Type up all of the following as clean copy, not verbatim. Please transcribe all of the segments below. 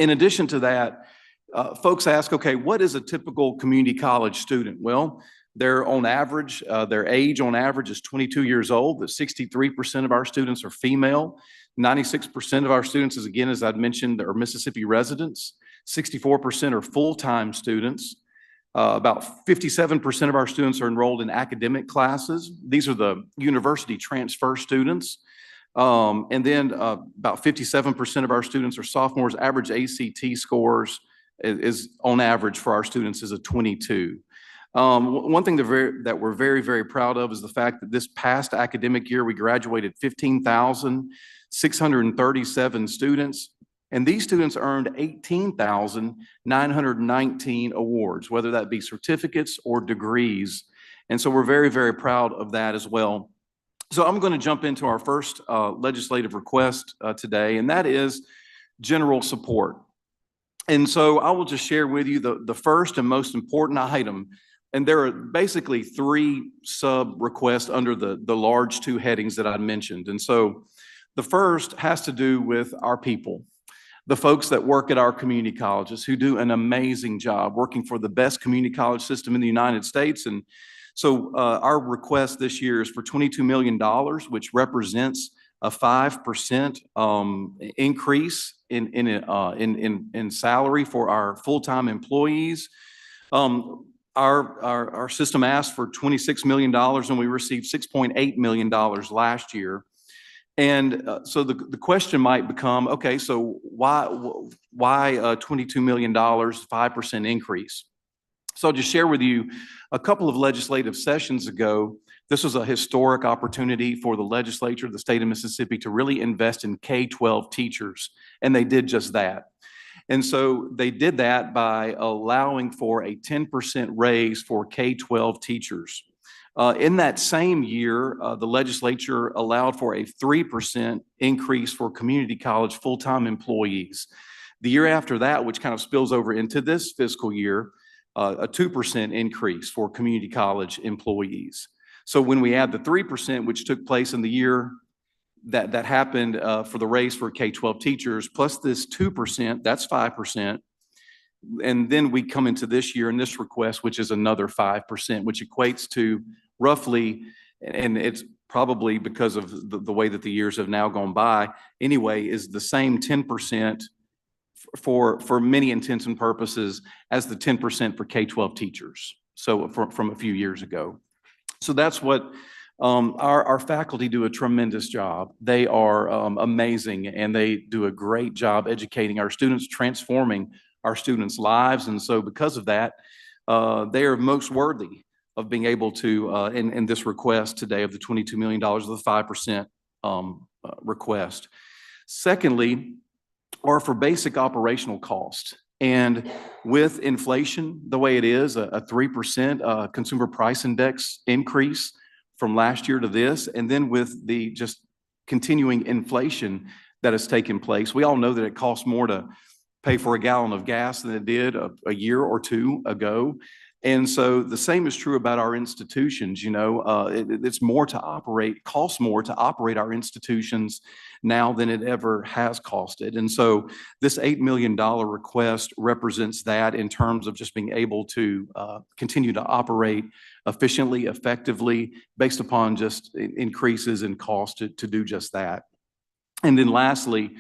In addition to that, folks ask, okay, what is a typical community college student? Well, they're on average, their age on average is 22 years old. That 63% of our students are female. 96% of our students, as I'd mentioned, are Mississippi residents. 64% are full-time students. About 57% of our students are enrolled in academic classes. These are the university transfer students. And then about 57% of our students are sophomores. Average ACT scores is on average for our students is a 22. One thing that we're very, very proud of is the fact that this past academic year, we graduated 15,637 students, and these students earned 18,919 awards, whether that be certificates or degrees. And so we're very, very proud of that as well. So I'm going to jump into our first legislative request today, and that is general support. And so I will just share with you the first and most important item. And there are basically three sub-requests under the large two headings that I mentioned. And so the first has to do with our people, the folks that work at our community colleges who do an amazing job working for the best community college system in the United States. And so our request this year is for $22 million, which represents a 5% increase in salary for our full-time employees. Our system asked for $26 million, and we received $6.8 million last year. And so the question might become, okay, so why $22 million, 5% increase? So I'll just share with you a couple of legislative sessions ago. This was a historic opportunity for the legislature of the state of Mississippi to really invest in K-12 teachers, and they did just that. And so they did that by allowing for a 10% raise for K-12 teachers. In that same year, the legislature allowed for a 3% increase for community college full-time employees. The year after that, which kind of spills over into this fiscal year, a 2% increase for community college employees. So when we add the 3%, which took place in the year that happened for the raise for K-12 teachers, plus this 2%, that's 5%. And then we come into this year in this request, which is another 5%, which equates to roughly, and it's probably because of the way that the years have now gone by, anyway, is the same 10% for many intents and purposes as the 10% for K-12 teachers. So from a few years ago. So that's what our faculty do a tremendous job. They are amazing, and they do a great job educating our students, transforming our students' lives. And so because of that, they are most worthy of being able to, in this request today of the $22 million of the 5% request. Secondly, are for basic operational cost. And with inflation, the way it is, a 3% consumer price index increase from last year to this, and then with the just continuing inflation that has taken place, we all know that it costs more to pay for a gallon of gas than it did a year or two ago. And so the same is true about our institutions. You know, it's more to operate, costs more to operate our institutions now than it ever has costed. And so this $8 million request represents that in terms of just being able to continue to operate efficiently, effectively, based upon just increases in cost to do just that. And then lastly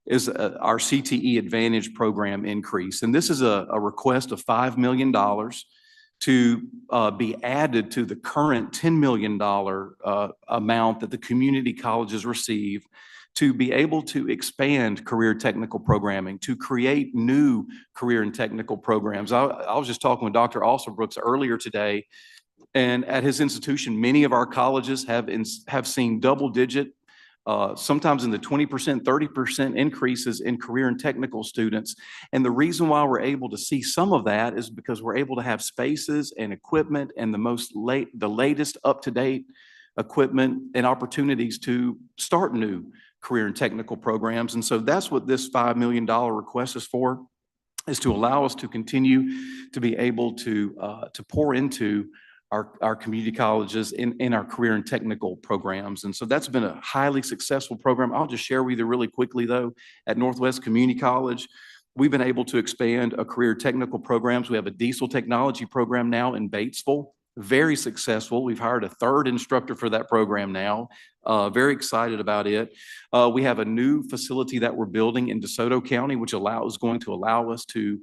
is our CTE Advantage program increase. And this is a request of $5 million to be added to the current $10 million amount that the community colleges receive to be able to expand career technical programming, to create new career and technical programs. I was just talking with Dr. Alsobrooks earlier today, and at his institution, many of our colleges have seen double-digit, sometimes in the 20%, 30% increases in career and technical students. And the reason why we're able to see some of that is because we're able to have spaces and equipment and the latest up-to-date equipment and opportunities to start new career and technical programs. And so that's what this $5 million request is for, is to allow us to continue to be able to pour into our community colleges in our career and technical programs. And so that's been a highly successful program. I'll just share with you really quickly, though, at Northwest Community College, We've been able to expand career technical programs. We have a diesel technology program now in Batesville, very successful. We've hired a third instructor for that program now. Very excited about it. We have a new facility that we're building in DeSoto County, which is going to allow us to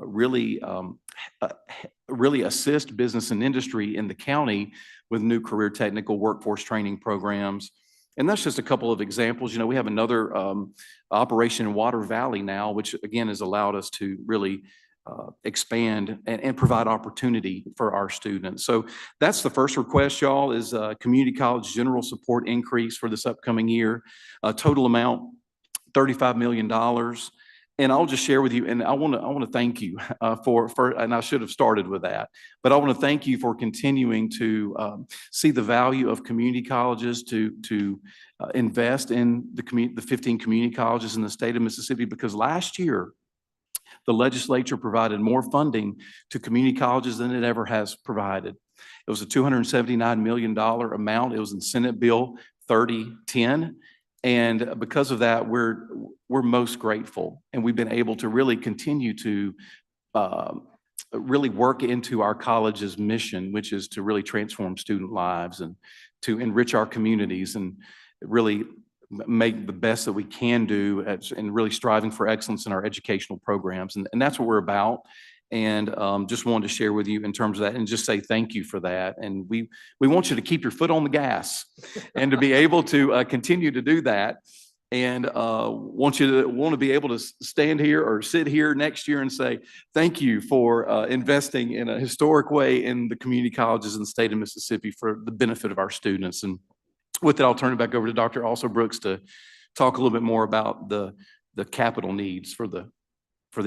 really assist business and industry in the county with new career technical workforce training programs. And that's just a couple of examples. You know, we have another operation in Water Valley now, which again has allowed us to really expand and provide opportunity for our students. So that's the first request, y'all, is community college general support increase for this upcoming year. Total amount, $35 million. And I'll just share with you, and I want to thank you and I should have started with that, but I want to thank you for continuing to see the value of community colleges, to invest in the 15 community colleges in the state of Mississippi, because last year the legislature provided more funding to community colleges than it ever has provided. It was a $279 million amount. It was in Senate Bill 3010. And because of that, we're most grateful. And we've been able to really continue to really work into our college's mission, which is to really transform student lives and to enrich our communities and really make the best that we can do and really striving for excellence in our educational programs. And that's what we're about. And just wanted to share with you in terms of that and just say thank you for that. And we want you to keep your foot on the gas and to be able to continue to do that. And want to be able to stand here or sit here next year and say thank you for investing in a historic way in the community colleges in the state of Mississippi for the benefit of our students. And with that, I'll turn it back over to Dr. Also Brooks to talk a little bit more about the capital needs for the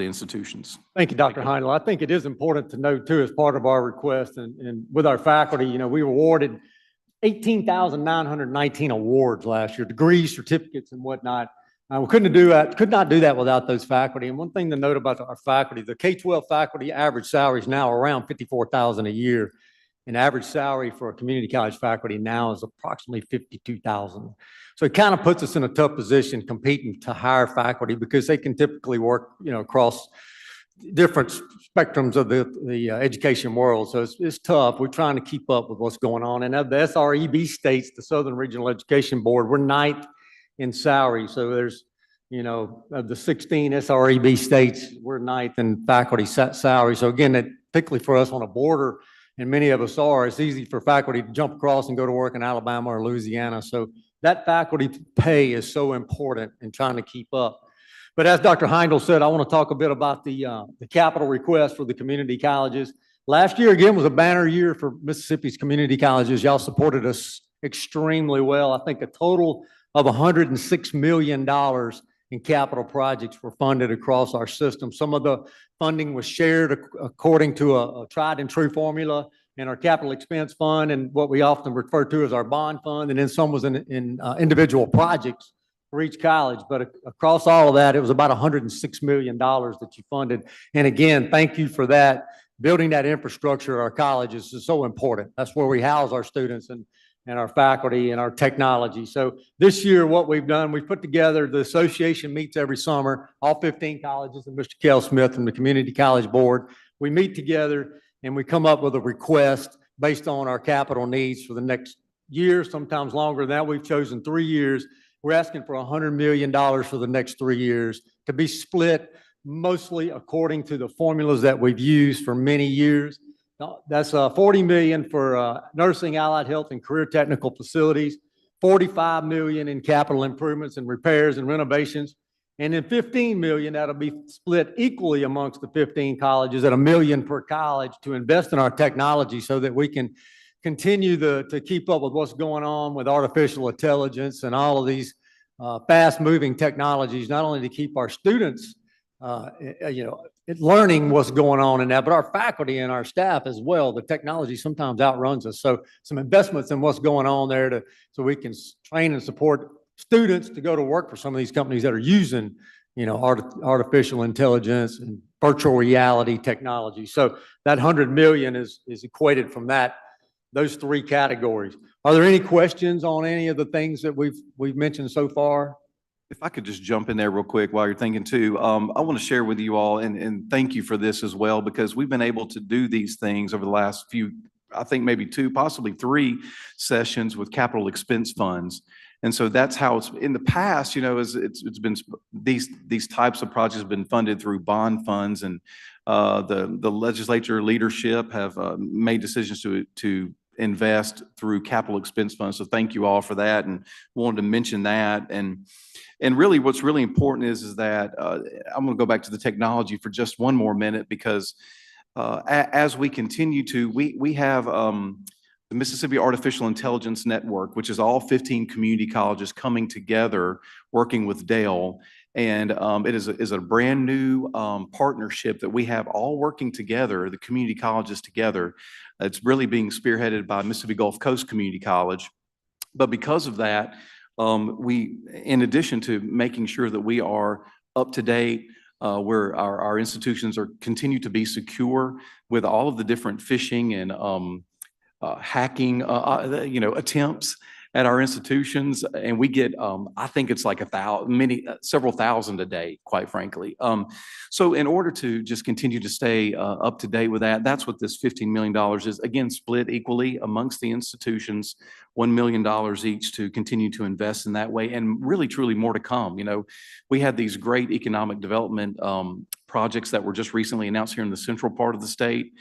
institutions. Thank you, Dr. Heindel. I think it is important to note too, as part of our request and with our faculty, you know, we awarded 18,919 awards last year, degrees, certificates, and whatnot. We could not do that without those faculty. And one thing to note about our faculty, the K-12 faculty average salary is now around $54,000 a year. And average salary for a community college faculty now is approximately $52,000. So it kind of puts us in a tough position competing to hire faculty because they can typically work, you know, across different spectrums of the education world. So it's tough. We're trying to keep up with what's going on. And of the SREB states, the Southern Regional Education Board, we're ninth in salary. So there's, you know, of the 16 SREB states, we're ninth in faculty salary. So again, particularly for us on a border, and many of us are, it's easy for faculty to jump across and go to work in Alabama or Louisiana. So that faculty pay is so important in trying to keep up. But as Dr. Heindel said, I want to talk a bit about the capital request for the community colleges. Last year, again, was a banner year for Mississippi's community colleges. Y'all supported us extremely well. I think a total of $106 million in capital projects were funded across our system. Some of the funding was shared according to a tried and true formula in our capital expense fund and what we often refer to as our bond fund. And then some was in individual projects for each college. But across all of that, it was about $106 million that you funded. And again, thank you for that. Building that infrastructure at our colleges is so important. That's where we house our students and our faculty and our technology. So this year, what we've done, we've put together, the association meets every summer, all 15 colleges and Mr. Kel Smith from the Community College Board. We meet together and we come up with a request based on our capital needs for the next year, sometimes longer than that. We've chosen 3 years. We're asking for $100 million for the next 3 years to be split mostly according to the formulas that we've used for many years. That's $40 million for nursing, allied health, and career technical facilities, $45 million in capital improvements and repairs and renovations, and then $15 million that'll be split equally amongst the 15 colleges at $1 million per college to invest in our technology so that we can continue to keep up with what's going on with artificial intelligence and all of these fast-moving technologies, not only to keep our students learning what's going on in that, but our faculty and our staff as well. The technology sometimes outruns us. So some investments in what's going on there so we can train and support students to go to work for some of these companies that are using, artificial intelligence and virtual reality technology. So that $100 million is equated from those three categories. Are there any questions on any of the things that we've mentioned so far? If I could just jump in there real quick while you're thinking too, I want to share with you all and thank you for this as well, because we've been able to do these things over the last few, I think maybe two, possibly three sessions with capital expense funds. And so that's how it's in the past, it's been these types of projects have been funded through bond funds, and the legislature leadership have made decisions to invest through capital expense funds. So thank you all for that, and wanted to mention that. And really, what's really important is that I'm going to go back to the technology for just one more minute, because as we continue to, we have the Mississippi Artificial Intelligence Network, which is all 15 community colleges coming together, working with Dale. And it is a brand new partnership that we have all working together, the community colleges together. It's really being spearheaded by Mississippi Gulf Coast Community College. But because of that, we, in addition to making sure that we are up to date, where our institutions are continue to be secure with all of the different phishing and hacking, attempts at our institutions, and we get, I think it's like several thousand a day, quite frankly. So in order to just continue to stay up to date with that, that's what this $15 million is. Again, split equally amongst the institutions, $1 million each to continue to invest in that way, and really, truly more to come. We had these great economic development projects that were just recently announced here in the central part of the state.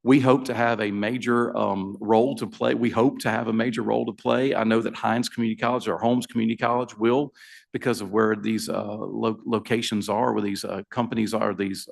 We hope to have a major role to play. We hope to have a major role to play. I know that Hines Community College or Holmes Community College will, because of where these locations are, where these companies are, these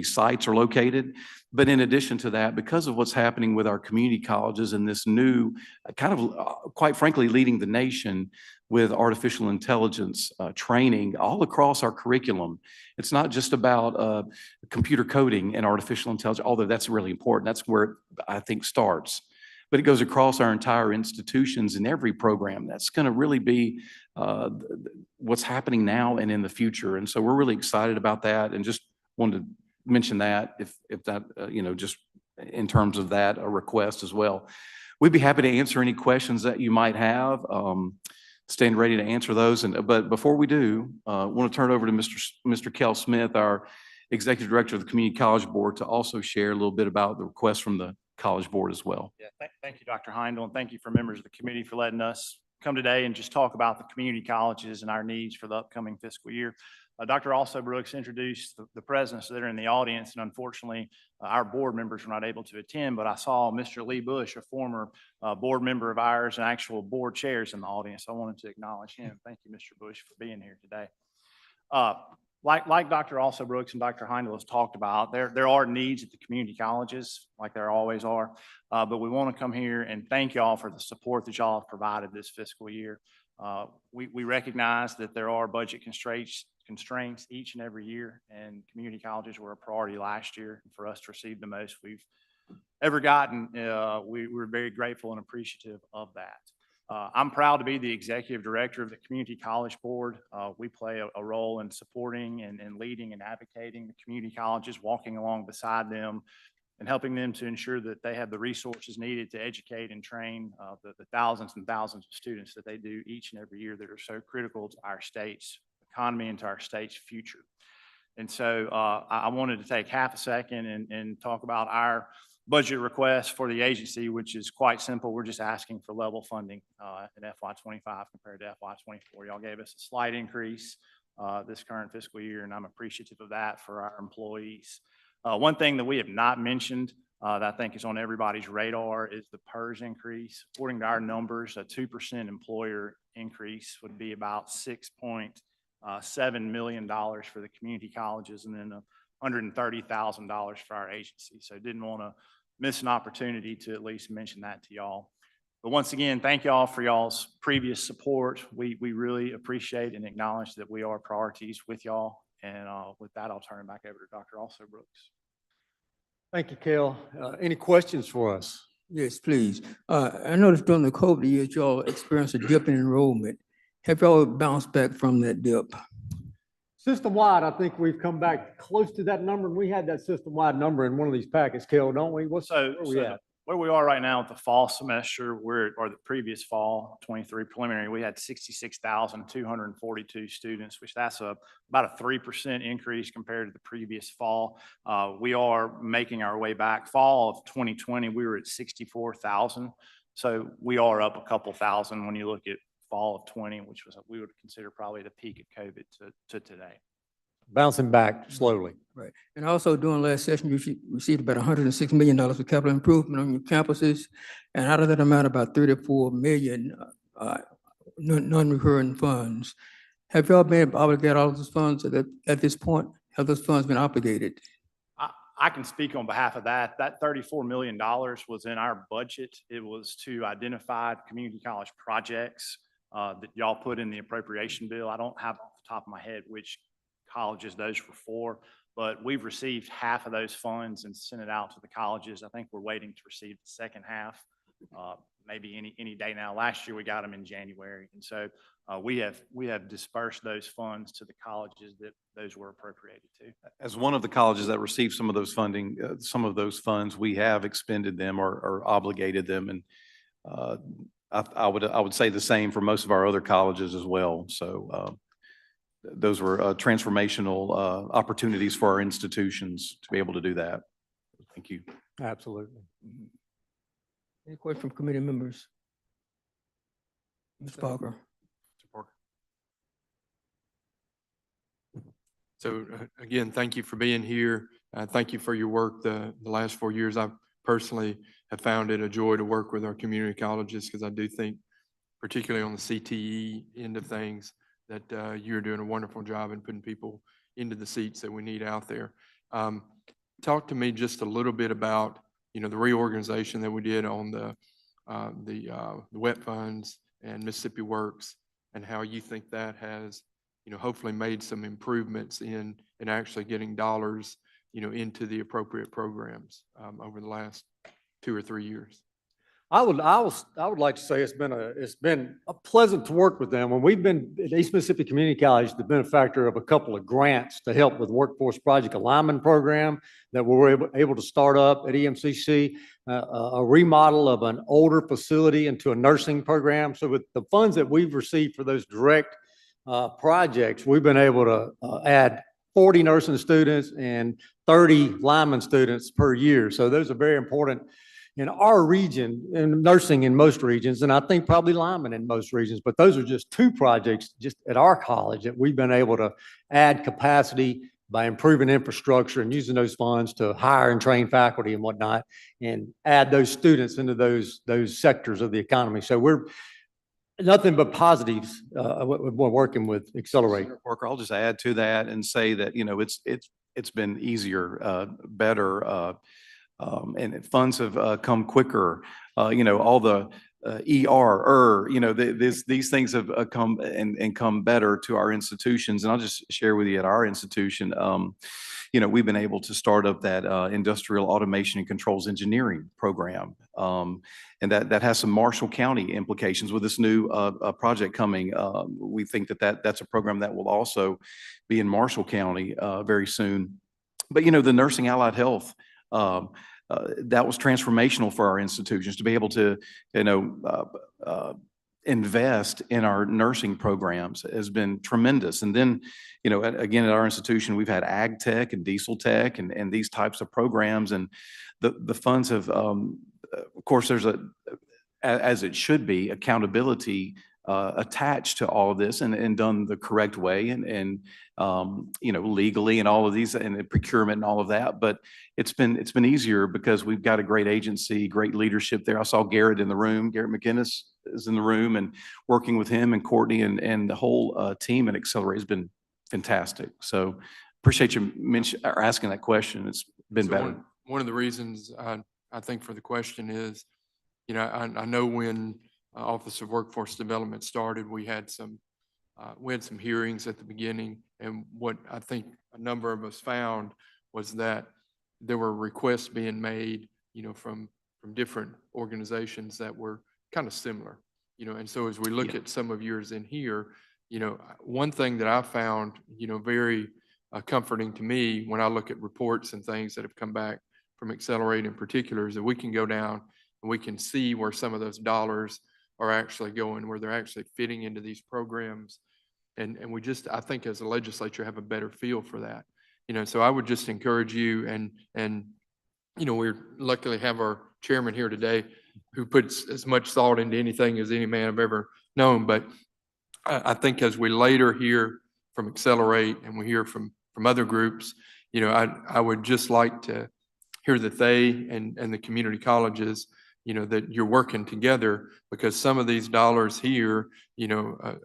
sites are located. But in addition to that, because of what's happening with our community colleges and this new kind of, quite frankly, leading the nation with artificial intelligence training all across our curriculum. It's not just about computer coding and artificial intelligence, although that's really important. That's where I think starts. But it goes across our entire institutions in every program. That's going to really be what's happening now and in the future. And so we're really excited about that, and just wanted to mention that if that, just in terms of that, a request as well. We'd be happy to answer any questions that you might have. Stand ready to answer those. But before we do, I want to turn it over to Mr. Kel Smith, our Executive Director of the Community College Board, to also share a little bit about the request from the College Board as well. Yeah, thank you, Dr. Heindel, and thank you for members of the committee for letting us come today and just talk about the community colleges and our needs for the upcoming fiscal year. Dr. Also Brooks introduced the presidents that are in the audience, and unfortunately, our board members were not able to attend, but I saw Mr. Lee Bush, a former board member of ours and actual board chairs in the audience. I wanted to acknowledge him. Thank you, Mr. Bush, for being here today. Like Dr. Also Brooks and Dr. Heindel has talked about, there are needs at the community colleges, like there always are, but we want to come here and thank y'all for the support that y'all have provided this fiscal year. We recognize that there are budget constraints each and every year, and community colleges were a priority last year. For us to receive the most we've ever gotten, we're very grateful and appreciative of that. I'm proud to be the executive director of the Community College Board. We play a role in supporting and leading and advocating the community colleges, walking along beside them and helping them to ensure that they have the resources needed to educate and train the thousands and thousands of students that they do each and every year that are so critical to our state's economy and to our state's future. And so I wanted to take half a second and talk about our budget request for the agency, which is quite simple. We're just asking for level funding in FY25 compared to FY24. Y'all gave us a slight increase this current fiscal year, and I'm appreciative of that for our employees. One thing that we have not mentioned that I think is on everybody's radar is the PERS increase. According to our numbers, a 2% employer increase would be about $6.7 million for the community colleges, and then $130,000 for our agency. So didn't want to miss an opportunity to at least mention that to y'all. But once again, thank y'all for y'all's previous support. We really appreciate and acknowledge that we are priorities with y'all. And with that, I'll turn it back over to Dr. Also Brooks. Thank you, Kel. Any questions for us? Yes, please. I noticed during the COVID years, y'all experienced a dip in enrollment. Have y'all bounced back from that dip? System-wide, I think we've come back close to that number, and we had that system-wide number in one of these packets, Kel, don't we? Where we at? Where we are right now with the fall semester, or the previous fall, 23 preliminary, we had 66,242 students, which that's about a 3% increase compared to the previous fall. We are making our way back. Fall of 2020, we were at 64,000. So we are up a couple thousand when you look at fall of 20, which was, we would consider probably the peak of COVID to today. Bouncing back slowly. Right. And also during last session, you received about $106 million for capital improvement on your campuses. And out of that amount, about 34 million non-recurring funds. Have y'all been able to obligate all of those funds at this point? Have those funds been obligated? I can speak on behalf of that. That $34 million was in our budget. It was to identify community college projects that y'all put in the appropriation bill. I don't have off the top of my head which colleges those were for, but we've received half of those funds and sent it out to the colleges. I think we're waiting to receive the second half, maybe any day now. Last year we got them in January, and so we have dispersed those funds to the colleges that those were appropriated to. As one of the colleges that received some of those funding, some of those funds, we have expended them or obligated them, and I would say the same for most of our other colleges as well. So those were transformational opportunities for our institutions to be able to do that. Thank you. Absolutely. Any questions from committee members? Ms. Parker. So again, thank you for being here. Thank you for your work the last 4 years. I personally have found it a joy to work with our community colleges because I do think, particularly on the CTE end of things, that you're doing a wonderful job in putting people into the seats that we need out there. Talk to me just a little bit about, the reorganization that we did on the WET funds and Mississippi Works, and how you think that has, hopefully made some improvements in actually getting dollars, into the appropriate programs over the last 2 or 3 years. I would like to say it's been a pleasant to work with them. When we've been at East Mississippi Community College, the benefactor of a couple of grants to help with workforce project alignment program that we were able to start up at EMCC, a remodel of an older facility into a nursing program. So with the funds that we've received for those direct projects, we've been able to add 40 nursing students and 30 lineman students per year. So those are very important in our region, in nursing in most regions, and I think probably linemen in most regions, but those are just 2 projects just at our college that we've been able to add capacity by improving infrastructure and using those funds to hire and train faculty and whatnot, and add those students into those sectors of the economy. So we're nothing but positives we're working with Accelerate. Parker, I'll just add to that and say that, it's been easier, better, and funds have come quicker. All the these things have come and come better to our institutions. And I'll just share with you at our institution, we've been able to start up that industrial automation and controls engineering program. And that has some Marshall County implications with this new project coming. We think that's a program that will also be in Marshall County very soon. But, the nursing allied health, that was transformational for our institutions to be able to, invest in our nursing programs has been tremendous. And then, again, at our institution, we've had ag tech and diesel tech and these types of programs. And the funds have, of course, there's as it should be, accountability attached to all of this and done the correct way and legally and all of these and the procurement and all of that. But it's been easier because we've got a great agency, great leadership there. I saw Garrett in the room. Garrett McInnes is in the room, and working with him and Courtney and the whole team at Accelerate has been fantastic. So appreciate you asking that question. It's been better. One of the reasons I think for the question is, I know when Office of Workforce Development started, we had some hearings at the beginning, and what I think a number of us found was that there were requests being made, from different organizations that were kind of similar, and so as we look at some of yours in here, one thing that I found, very comforting to me when I look at reports and things that have come back from Accelerate in particular is that we can go down and we can see where some of those dollars are actually going, where they're actually fitting into these programs. And we just, I think as a legislature, have a better feel for that. So I would just encourage you and we're luckily have our chairman here today who puts as much thought into anything as any man I've ever known. But I think as we later hear from Accelerate and we hear from other groups, I would just like to hear that they and the community colleges, that you're working together, because some of these dollars here,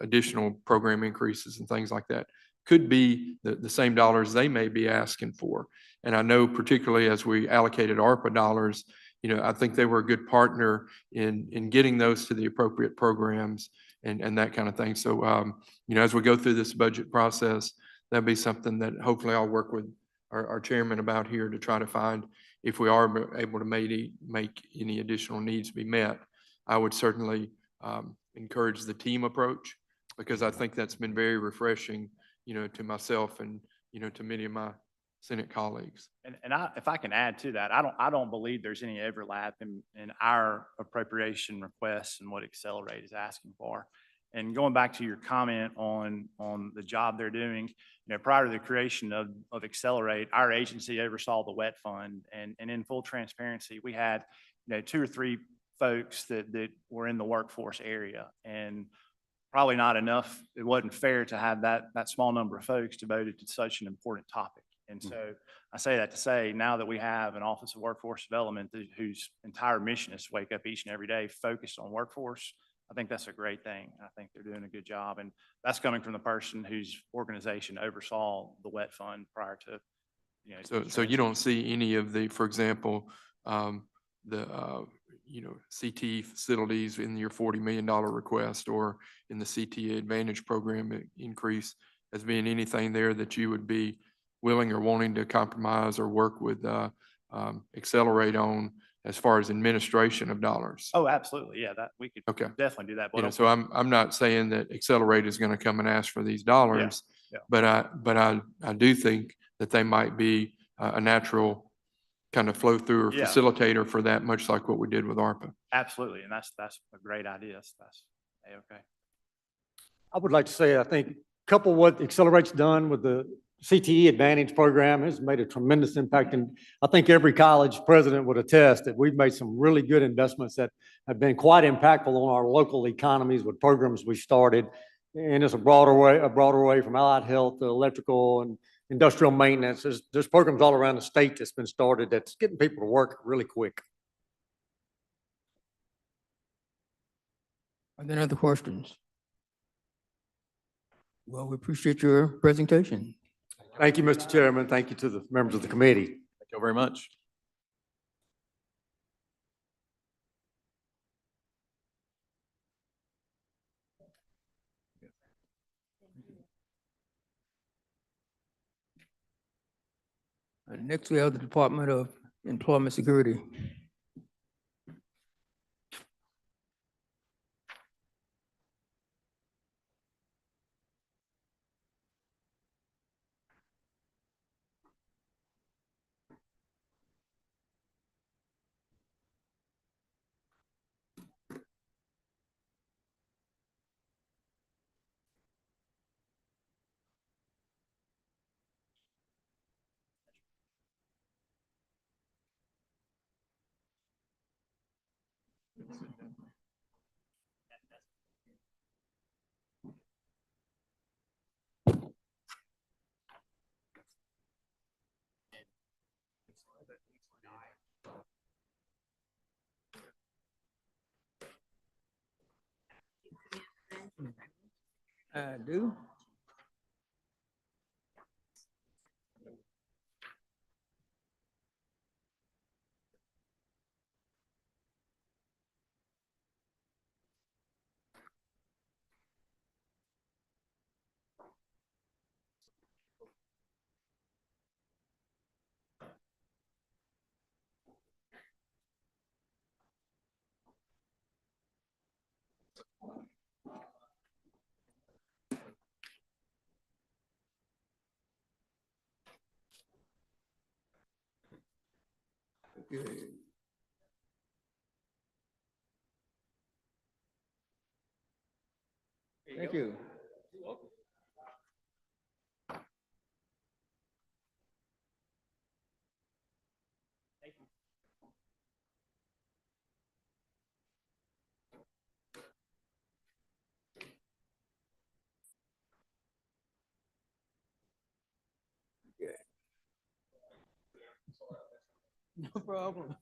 additional program increases and things like that could be the same dollars they may be asking for. And I know particularly as we allocated ARPA dollars, I think they were a good partner in getting those to the appropriate programs and that kind of thing. So, as we go through this budget process, that'd be something that hopefully I'll work with our chairman about here to try to find if we are able to make any additional needs be met. I would certainly encourage the team approach, because I think that's been very refreshing, to myself and, to many of my Senate colleagues. And if I can add to that, I don't believe there's any overlap in our appropriation requests and what Accelerate is asking for. And going back to your comment on the job they're doing, prior to the creation of Accelerate, our agency oversaw the wet fund, and in full transparency, we had 2 or 3 folks that were in the workforce area, and probably not enough. It wasn't fair to have that small number of folks devoted to such an important topic. And so I say that to say, now that we have an Office of Workforce Development whose entire mission is to wake up each and every day focused on workforce, I think that's a great thing. I think they're doing a good job. And that's coming from the person whose organization oversaw the wet fund prior to, So you don't see any of the, for example, the CTE facilities in your $40 million request, or in the CTA Advantage program increase, as being anything there that you would be willing or wanting to compromise or work with Accelerate on as far as administration of dollars? Oh, absolutely. Yeah, that we could Okay. definitely do that. But So I'm not saying that Accelerate is going to come and ask for these dollars, yeah. but I do think that they might be a natural kind of flow through or Yeah. facilitator for that, much like what we did with ARPA. Absolutely. And that's a great idea. That's okay. I would like to say, I think, couple what Accelerate's done with the CTE Advantage program has made a tremendous impact. And I think every college president would attest that we've made some really good investments that have been quite impactful on our local economies with programs we started. And it's a broader way from allied health to electrical and industrial maintenance. There's programs all around the state that's been started that's getting people to work really quick. Are there any other questions? Well, we appreciate your presentation. Thank you, Mr. Chairman. Thank you to the members of the committee. Thank you very much. Next, we have the Department of Employment Security. I do. Good. Thank you. No problem.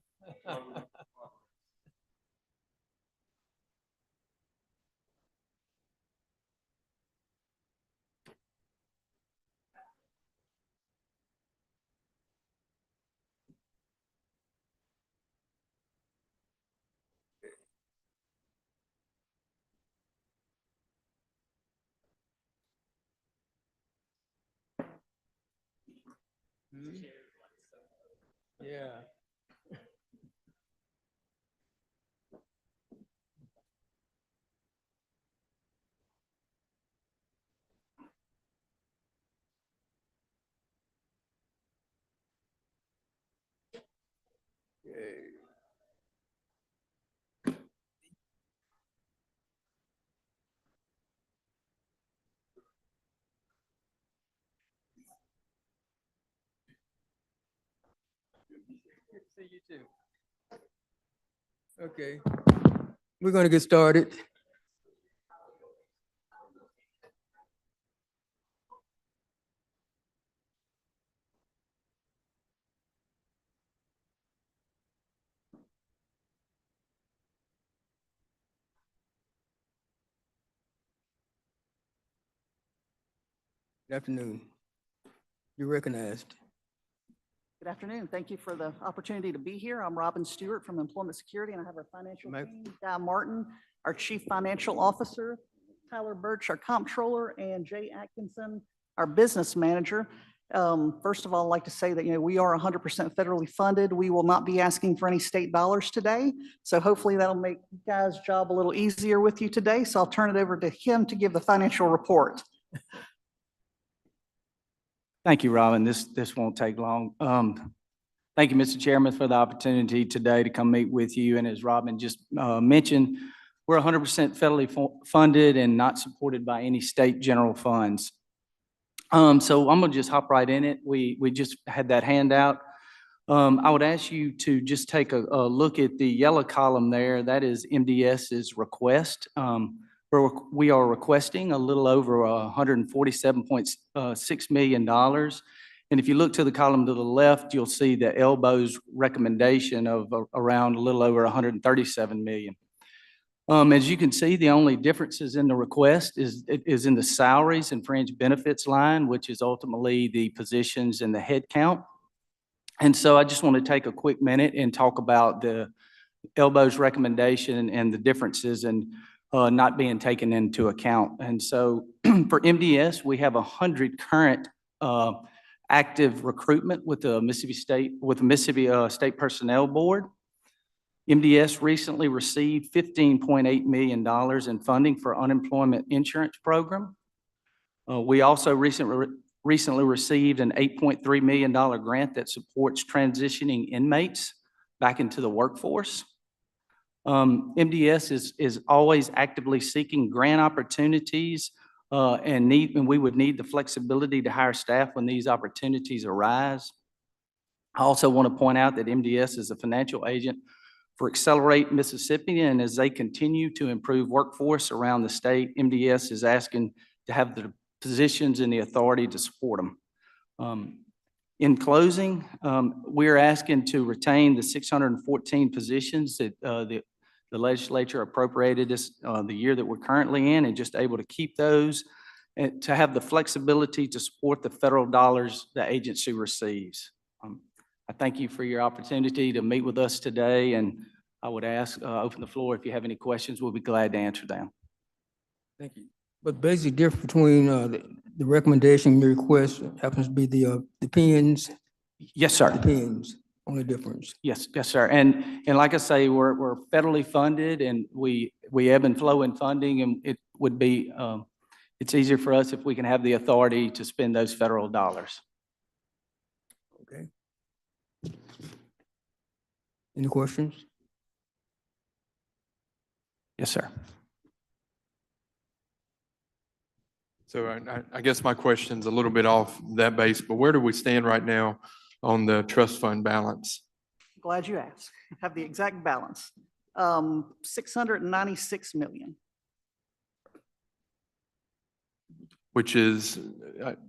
Yeah. Good to see you too. Okay, we're going to get started. Good afternoon. You're recognized. Good afternoon. Thank you for the opportunity to be here. I'm Robin Stewart from Employment Security, and I have our financial Ma'am. team, Guy Martin, our Chief Financial Officer, Tyler Birch, our Comptroller, and Jay Atkinson, our Business Manager. First of all, I'd like to say that, we are 100% federally funded. We will not be asking for any state dollars today. So hopefully that'll make Guy's job a little easier with you today. So I'll turn it over to him to give the financial report. Thank you, Robin. This won't take long. Thank you, Mr. Chairman, for the opportunity today to come meet with you. And as Robin just mentioned, we're 100% federally funded and not supported by any state general funds. So I'm gonna just hop right in it. We just had that handout. I would ask you to just take a look at the yellow column there. That is MDS's request. We are requesting a little over $147.6 million. And if you look to the column to the left, you'll see the Elbow's recommendation of around a little over $137 million. As you can see, the only differences in the request is in the salaries and fringe benefits line, which is ultimately the positions and the head count. And so I just want to take a quick minute and talk about the Elbow's recommendation and the differences and not being taken into account. And so for MDS, we have 100 current active recruitment with the Mississippi State Personnel Board. MDS recently received $15.8 million in funding for unemployment insurance program. We also recently received an $8.3 million grant that supports transitioning inmates back into the workforce. MDS is always actively seeking grant opportunities and we would need the flexibility to hire staff when these opportunities arise. I also want to point out that MDS is a financial agent for Accelerate Mississippi, and as they continue to improve workforce around the state, MDS is asking to have the positions and the authority to support them. In closing, we're asking to retain the 614 positions that the legislature appropriated us the year that we're currently in, and just able to keep those and to have the flexibility to support the federal dollars the agency receives. I thank you for your opportunity to meet with us today, and I would open the floor if you have any questions. We'll be glad to answer them. Thank you. But the basic difference between the recommendation and your request happens to be the pins. Yes, sir. The pins, only difference. Yes, sir. And like I say, we're federally funded, and we ebb and flow in funding, and it would be it's easier for us if we can have the authority to spend those federal dollars. Okay. Any questions? Yes, sir. So I guess my question's a little bit off that base, but where do we stand right now on the trust fund balance? Glad you asked. Have the exact balance. 696 million. Which is,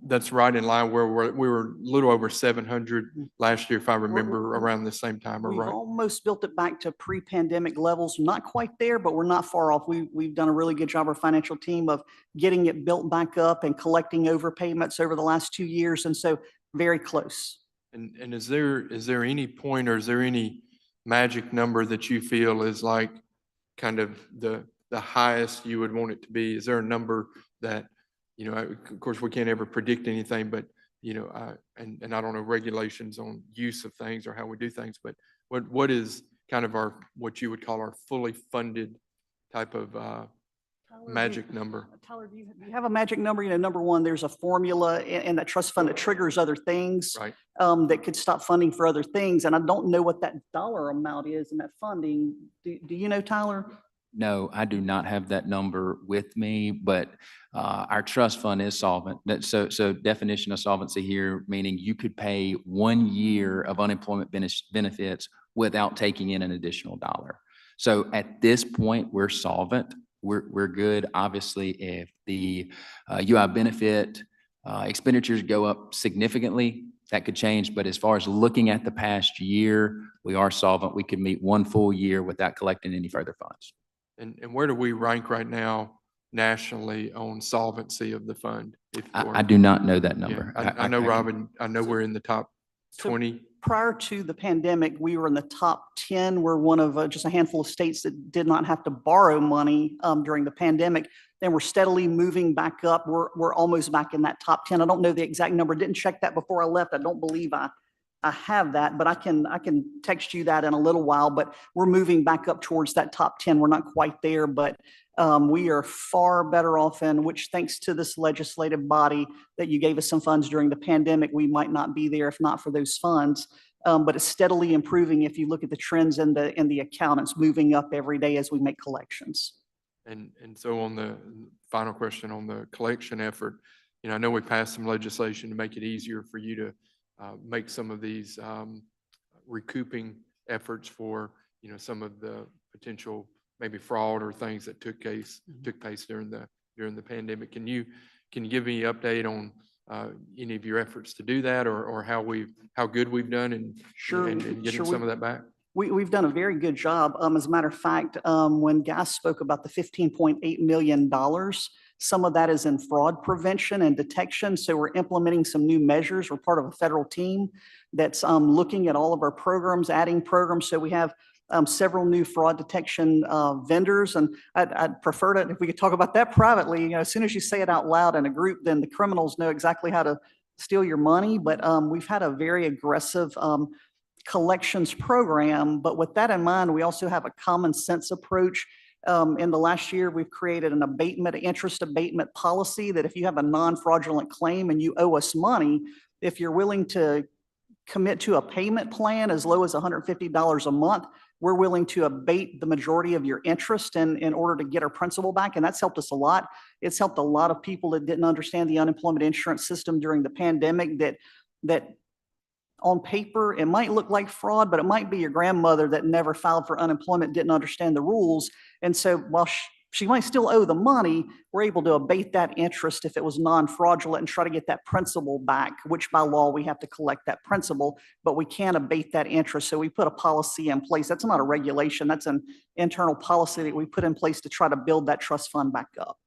that's right in line where we were a little over 700 last year, if I remember, around the same time, or We've right? almost built it back to pre-pandemic levels. Not quite there, but we're not far off. We've done a really good job, our financial team, of getting it built back up and collecting overpayments over the last 2 years. And so very close. And is there any point or is there any magic number that you feel is like kind of the highest you would want it to be? Is there a number that, of course, we can't ever predict anything, but, and I don't know regulations on use of things or how we do things, but what is kind of what you would call our fully funded type of magic number? Tyler, do you have a magic number? Number one, there's a formula in that trust fund that triggers other things. Right. That could stop funding for other things. And I don't know what that dollar amount is in that funding. Do you know, Tyler? No, I do not have that number with me, but our trust fund is solvent. So definition of solvency here, meaning you could pay 1 year of unemployment benefits without taking in an additional dollar. So at this point, we're solvent. We're good. Obviously, if the UI benefit expenditures go up significantly, that could change. But as far as looking at the past year, we are solvent. We could meet 1 full year without collecting any further funds. And where do we rank right now nationally on solvency of the fund? I do not know that Yeah, number. I know, Robin, I know we're in the top 20. Prior to the pandemic, we were in the top 10. We're one of just a handful of states that did not have to borrow money during the pandemic. Then we're steadily moving back up. We're almost back in that top 10. I don't know the exact number. Didn't check that before I left. I don't believe I have that, but I can text you that in a little while. But we're moving back up towards that top 10. We're not quite there, but we are far better off, in which, thanks to this legislative body that you gave us some funds during the pandemic, we might not be there if not for those funds. But it's steadily improving. If you look at the trends in the account, it's moving up every day as we make collections. And so on the final question on the collection effort, I know we passed some legislation to make it easier for you to make some of these recouping efforts for, some of the potential maybe fraud or things that took place during the pandemic. Can you give me an update on any of your efforts to do that, or how good we've done in getting some of that back? We've done a very good job. As a matter of fact, when Guy spoke about the $15.8 million, some of that is in fraud prevention and detection. So we're implementing some new measures. We're part of a federal team that's looking at all of our programs, adding programs. So we have several new fraud detection vendors, and I'd prefer to, if we could talk about that privately. As soon as you say it out loud in a group, then the criminals know exactly how to steal your money. But we've had a very aggressive collections program. But with that in mind, we also have a common sense approach. In the last year, we've created an interest abatement policy that if you have a non-fraudulent claim and you owe us money, if you're willing to commit to a payment plan as low as $150 a month, we're willing to abate the majority of your interest in order to get our principal back. And that's helped us a lot. It's helped a lot of people that didn't understand the unemployment insurance system during the pandemic, that on paper, it might look like fraud, but it might be your grandmother that never filed for unemployment, didn't understand the rules. And so while she might still owe the money, we're able to abate that interest if it was non-fraudulent and try to get that principal back, which by law, we have to collect that principal, but we can't abate that interest. So we put a policy in place. That's not a regulation. That's an internal policy that we put in place to try to build that trust fund back up.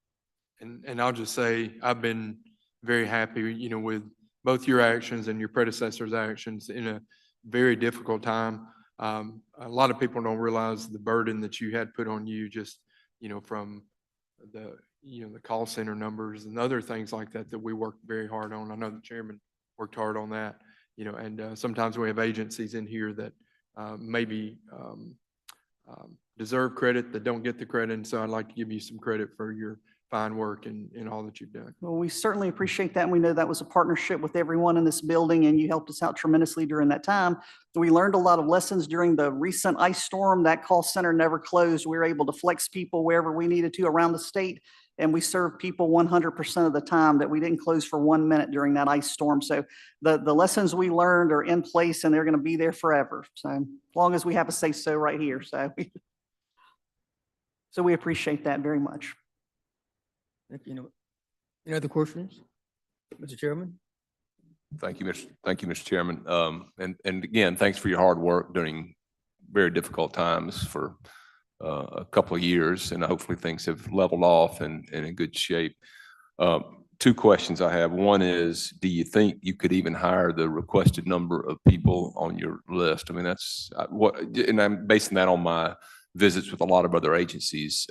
And I'll just say, I've been very happy, with both your actions and your predecessor's actions in a very difficult time. A lot of people don't realize the burden that you had put on you, just, from the call center numbers and other things like that we worked very hard on. I know the chairman worked hard on that, and sometimes we have agencies in here that maybe deserve credit that don't get the credit. And so I'd like to give you some credit for your fine work and all that you've done. Well, we certainly appreciate that. And we know that was a partnership with everyone in this building, and you helped us out tremendously during that time. We learned a lot of lessons during the recent ice storm. That call center never closed. We were able to flex people wherever we needed to around the state. And we served people 100% of the time, that we didn't close for 1 minute during that ice storm. So the lessons we learned are in place, and they're going to be there forever. So as long as we have a say so right here. So we appreciate that very much. Thank you. Any other questions? Mr. Chairman? Thank you, Mr. Chairman. And again, thanks for your hard work during very difficult times for a couple of years, and hopefully things have leveled off and in good shape. Two questions I have. One is, do you think you could even hire the requested number of people on your list? I mean, that's and I'm basing that on my visits with a lot of other agencies.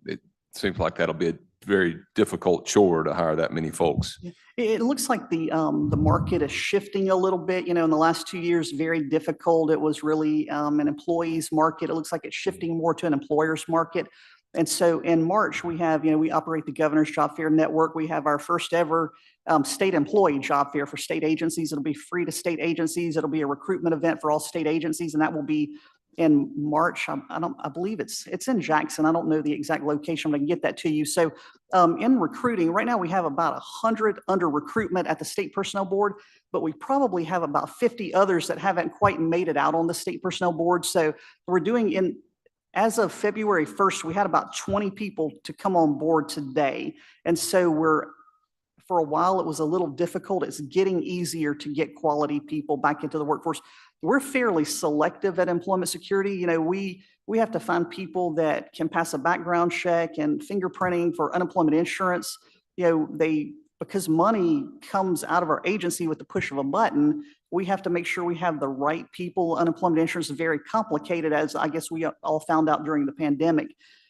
It seems like that'll be a very difficult chore to hire that many folks. It looks like the market is shifting a little bit. You know, in the last 2 years, very difficult. It was really an employee's market. It looks like it's shifting more to an employer's market. And so in March, we have, you know, we operate the Governor's Job Fair Network. We have our first ever state employee job fair for state agencies. It'll be free to state agencies. It'll be a recruitment event for all state agencies, and that will be in March. I believe it's in Jackson. I don't know the exact location, but I can get that to you. So in recruiting, right now we have about 100 under recruitment at the State Personnel Board, but we probably have about 50 others that haven't quite made it out on the State Personnel Board. So we're doing as of February 1st, we had about 20 people to come on board today. And so for a while, it was a little difficult. It's getting easier to get quality people back into the workforce. We're fairly selective at employment security. You know, we have to find people that can pass a background check and fingerprinting for unemployment insurance. You know, because money comes out of our agency with the push of a button, we have to make sure we have the right people. Unemployment insurance is very complicated, as I guess we all found out during the pandemic.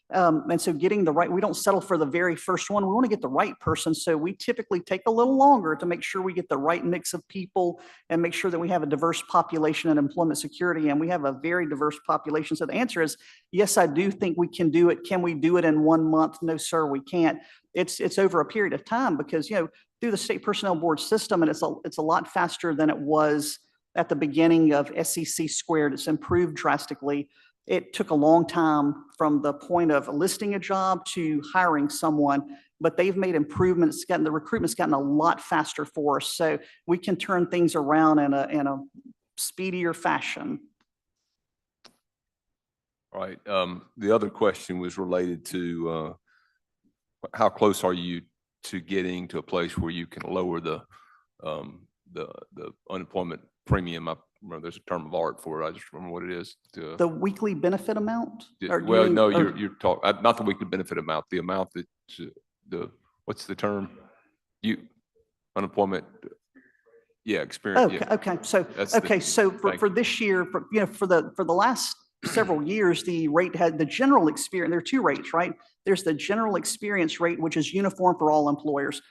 And so getting the right, we don't settle for the very first one. We want to get the right person. So we typically take a little longer to make sure we get the right mix of people and make sure that we have a diverse population in employment security. And we have a very diverse population. So the answer is, yes, I do think we can do it. Can we do it in 1 month? No, sir, we can't. It's over a period of time, because, you know, through the State Personnel Board system, and it's a lot faster than it was at the beginning of SEC squared. It's improved drastically. It took a long time from the point of listing a job to hiring someone, but they've made improvements. The recruitment's gotten a lot faster for us, so we can turn things around in a speedier fashion. All right. The other question was related to how close are you to getting to a place where you can lower the unemployment premium? I remember there's a term of art for it. I just remember what it is. The weekly benefit amount? Well, no, you're talking, not the weekly benefit amount, the amount that, what's the term? Unemployment, yeah, experience. Okay, yeah. okay. So, for this year, for the last several years, the rate had the general experience. There are two rates, right? There's the general experience rate, which is uniform for all employers.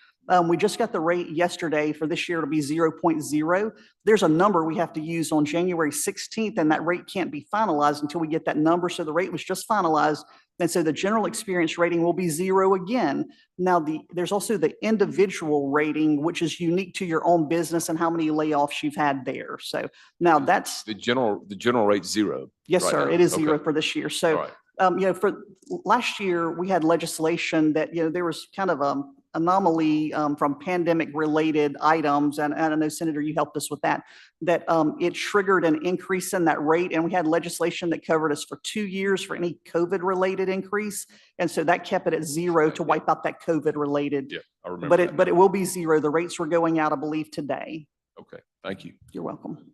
We just got the rate yesterday. For this year, it'll be 0.0. There's a number we have to use on January 16th, and that rate can't be finalized until we get that number. So the rate was just finalized. And so the general experience rating will be 0 again. Now, there's also the individual rating, which is unique to your own business and how many layoffs you've had there. So now that's the general rate's 0. Yes, right sir. now. It is 0 Okay. for this year. So, Right. For last year, we had legislation that, there was kind of an anomaly from pandemic related items. And I know, Senator, you helped us with that it triggered an increase in that rate. And we had legislation that covered us for 2 years for any COVID related increase. And so that kept it at 0 to wipe out that COVID related. Yeah, I remember But it will be 0. The rates were going out, I believe, today. Okay, thank you. You're welcome.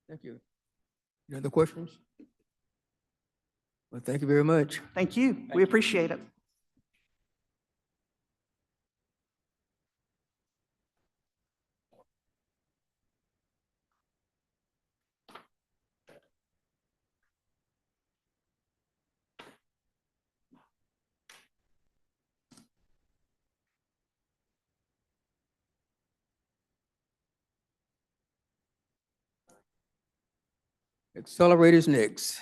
Thank you. Any other questions? Well, thank you very much. Thank you. We appreciate it. Accelerators next.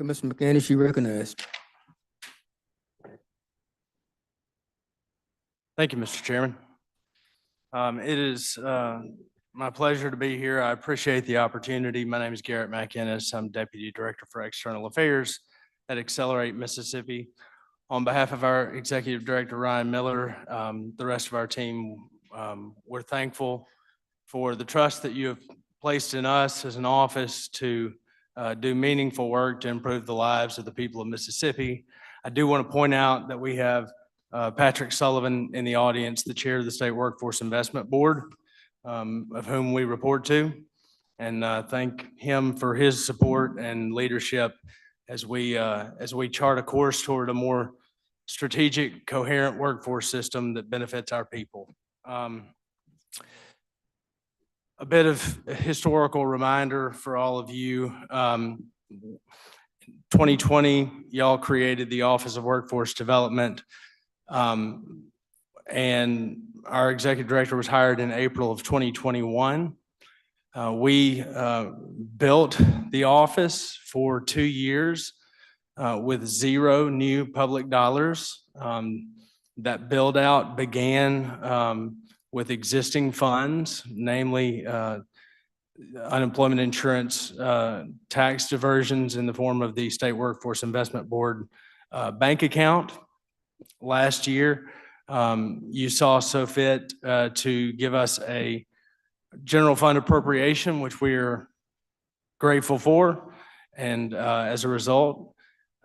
Okay, Mr. McCannis, you recognized. Thank you, Mr. Chairman. It is my pleasure to be here. I appreciate the opportunity. My name is Garrett McInnes. I'm Deputy Director for External Affairs at Accelerate Mississippi. On behalf of our Executive Director, Ryan Miller, the rest of our team, we're thankful for the trust that you have placed in us as an office to do meaningful work to improve the lives of the people of Mississippi. I do want to point out that we have Patrick Sullivan in the audience, the Chair of the State Workforce Investment Board, of whom we report to, and thank him for his support and leadership as we chart a course toward a more strategic, coherent workforce system that benefits our people. A bit of a historical reminder for all of you. 2020, y'all created the Office of Workforce Development, and our executive director was hired in April of 2021. We built the office for 2 years with 0 new public dollars. That build out began with existing funds, namely unemployment insurance tax diversions in the form of the State Workforce Investment Board bank account. Last year, you saw so fit to give us a general fund appropriation, which we are grateful for. And as a result,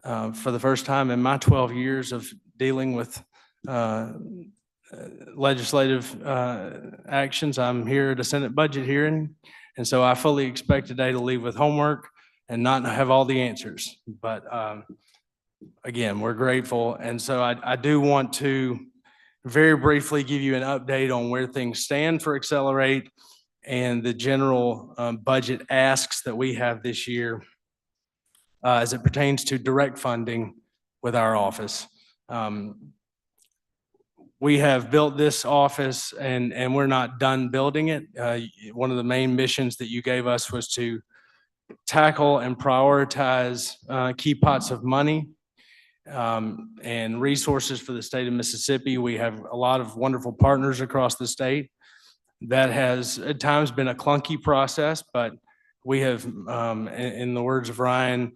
for the first time in my 12 years of dealing with legislative actions, I'm here at a Senate budget hearing. And so I fully expect today to leave with homework and not have all the answers. But again, we're grateful. And so I do want to very briefly give you an update on where things stand for Accelerate and the general budget asks that we have this year as it pertains to direct funding with our office. We have built this office and we're not done building it. One of the main missions that you gave us was to tackle and prioritize key pots of money and resources for the state of Mississippi. We have a lot of wonderful partners across the state. That has at times been a clunky process, but we have, in the words of Ryan,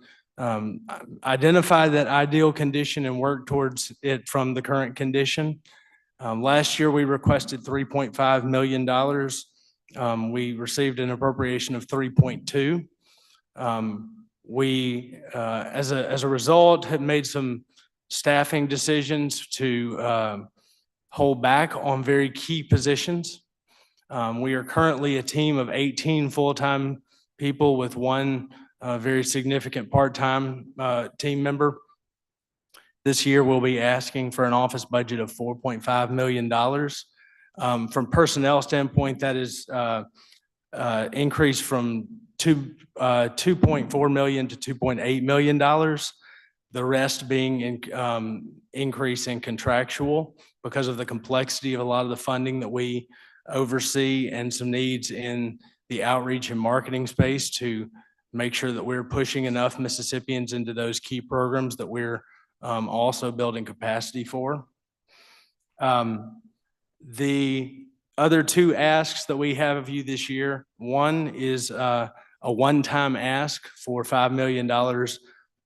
identified that ideal condition and worked towards it from the current condition. Last year, we requested $3.5 million. We received an appropriation of 3.2. We, as a result, have made some staffing decisions to hold back on very key positions. We are currently a team of 18 full-time people with one very significant part-time team member. This year, we'll be asking for an office budget of $4.5 million. From personnel standpoint, that is increased from $2.4 million to $2.8 million. The rest being increase in contractual because of the complexity of a lot of the funding that we oversee and some needs in the outreach and marketing space to make sure that we're pushing enough Mississippians into those key programs that we're also building capacity for. The other 2 asks that we have of you this year, one is a one-time ask for $5 million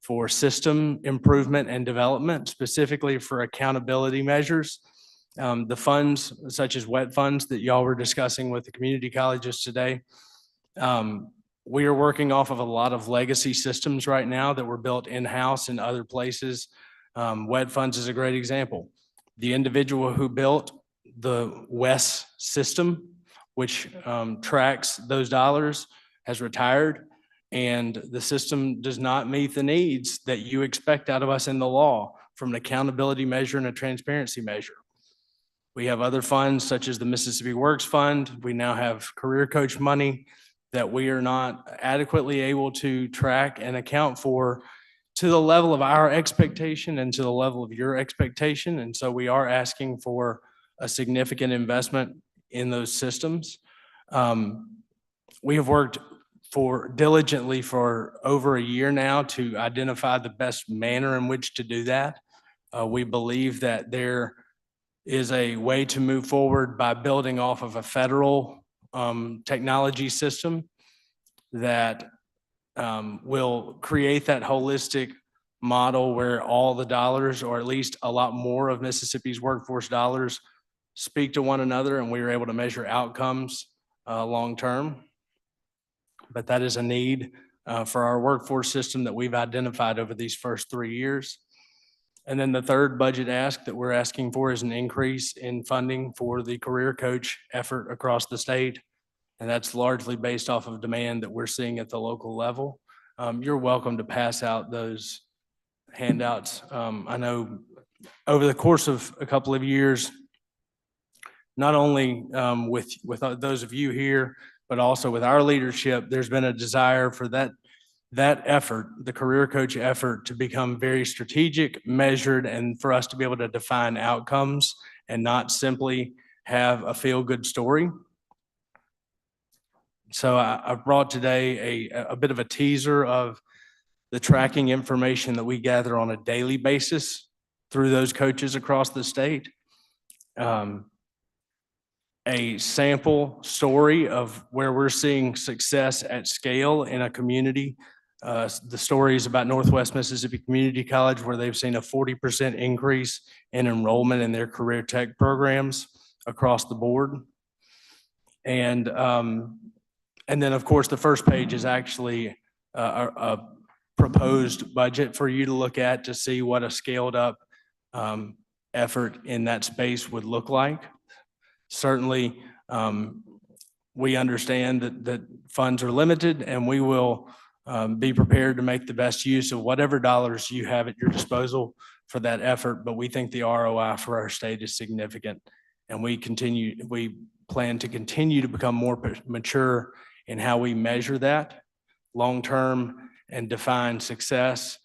for system improvement and development, specifically for accountability measures. The funds, such as WET funds that y'all were discussing with the community colleges today, we are working off of a lot of legacy systems right now that were built in-house in other places. WET funds is a great example. The individual who built the WES system, which tracks those dollars, has retired, and the system does not meet the needs that you expect out of us in the law from an accountability measure and a transparency measure. We have other funds such as the Mississippi Works Fund. We now have career coach money that we are not adequately able to track and account for to the level of our expectation and to the level of your expectation. And so we are asking for a significant investment in those systems. We have worked for diligently for over a year now to identify the best manner in which to do that. We believe that there is a way to move forward by building off of a federal technology system that will create that holistic model where all the dollars, or at least a lot more of Mississippi's workforce dollars, speak to one another, and we are able to measure outcomes long-term. But that is a need for our workforce system that we've identified over these first 3 years. And then the third budget ask that we're asking for is an increase in funding for the career coach effort across the state. And that's largely based off of demand that we're seeing at the local level. You're welcome to pass out those handouts. I know over the course of a couple of years, not only with those of you here, but also with our leadership, there's been a desire for that effort, the career coach effort, to become very strategic, measured, and for us to be able to define outcomes and not simply have a feel-good story. So I brought today a bit of a teaser of the tracking information that we gather on a daily basis through those coaches across the state. A sample story of where we're seeing success at scale in a community. The story is about Northwest Mississippi Community College, where they've seen a 40% increase in enrollment in their career tech programs across the board. And then, of course, the first page is actually a proposed budget for you to look at to see what a scaled up effort in that space would look like. Certainly, we understand that funds are limited, and we will be prepared to make the best use of whatever dollars you have at your disposal for that effort. But we think the ROI for our state is significant, and we plan to continue to become more mature in how we measure that long-term and define success.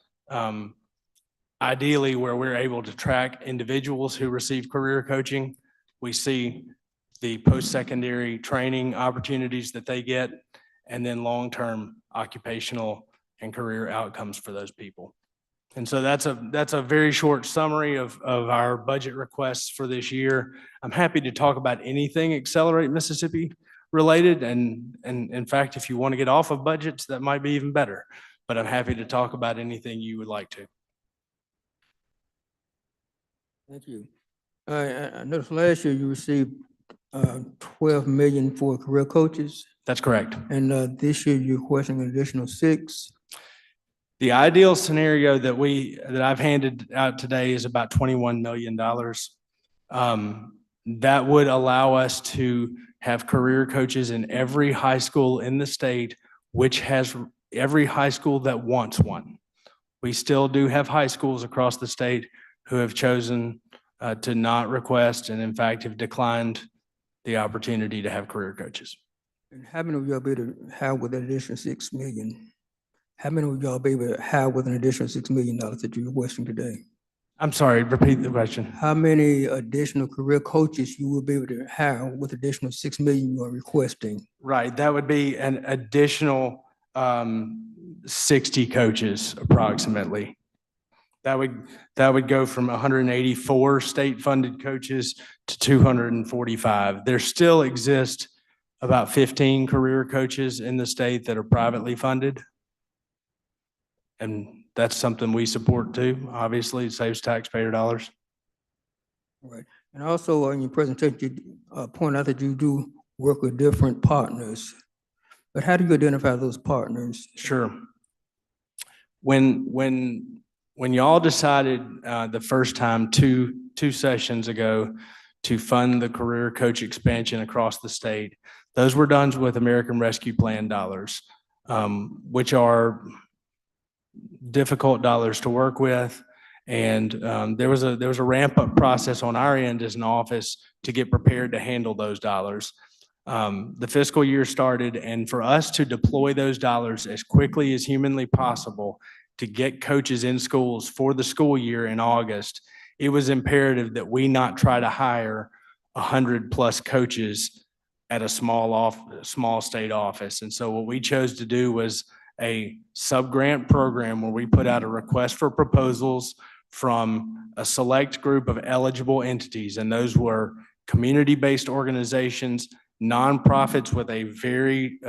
Ideally, where we're able to track individuals who receive career coaching, we see the post-secondary training opportunities that they get, and then long-term occupational and career outcomes for those people. And so that's a very short summary of our budget requests for this year. I'm happy to talk about anything Accelerate Mississippi related. And in fact, if you want to get off of budgets, that might be even better. But I'm happy to talk about anything you would like to. Thank you. I noticed last year you received 12 million for career coaches, That's correct. and this year you're requesting an additional 6. The ideal scenario that I've handed out today is about $21 million. That would allow us to have career coaches in every high school in the state, which has every high school that wants one. We still do have high schools across the state who have chosen to not request, and in fact have declined the opportunity to have career coaches. And how many of y'all be able to have with an additional 6 million? How many of y'all be able to have with an additional $6 million that you're requesting today? I'm sorry, repeat the question. How many additional career coaches you will be able to have with additional 6 million you are requesting? Right, that would be an additional 60 coaches approximately. That would go from 184 state-funded coaches to 245. There still exist about 15 career coaches in the state that are privately funded. And that's something we support too. Obviously, it saves taxpayer dollars. Right. And also in your presentation, you point out that you do work with different partners. But how do you identify those partners? Sure. When y'all decided the first time two sessions ago to fund the career coach expansion across the state, those were done with American Rescue Plan dollars, which are difficult dollars to work with. And there was a ramp up process on our end as an office to get prepared to handle those dollars. The fiscal year started, and for us to deploy those dollars as quickly as humanly possible to get coaches in schools for the school year in August, it was imperative that we not try to hire 100+ coaches at a small state office. And so what we chose to do was a sub-grant program where we put out a request for proposals from a select group of eligible entities. And those were community-based organizations, nonprofits with a very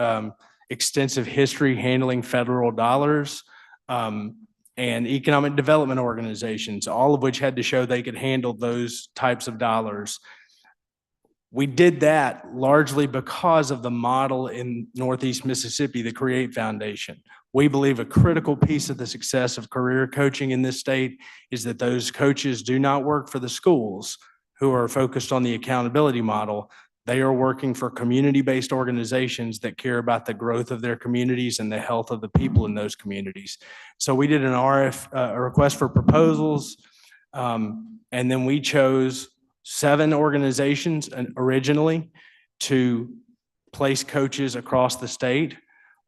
extensive history handling federal dollars, and economic development organizations, all of which had to show they could handle those types of dollars. We did that largely because of the model in Northeast Mississippi, the Create Foundation. We believe a critical piece of the success of career coaching in this state is that those coaches do not work for the schools who are focused on the accountability model. They are working for community-based organizations that care about the growth of their communities and the health of the people in those communities. So we did a request for proposals, and then we chose 7 organizations originally to place coaches across the state.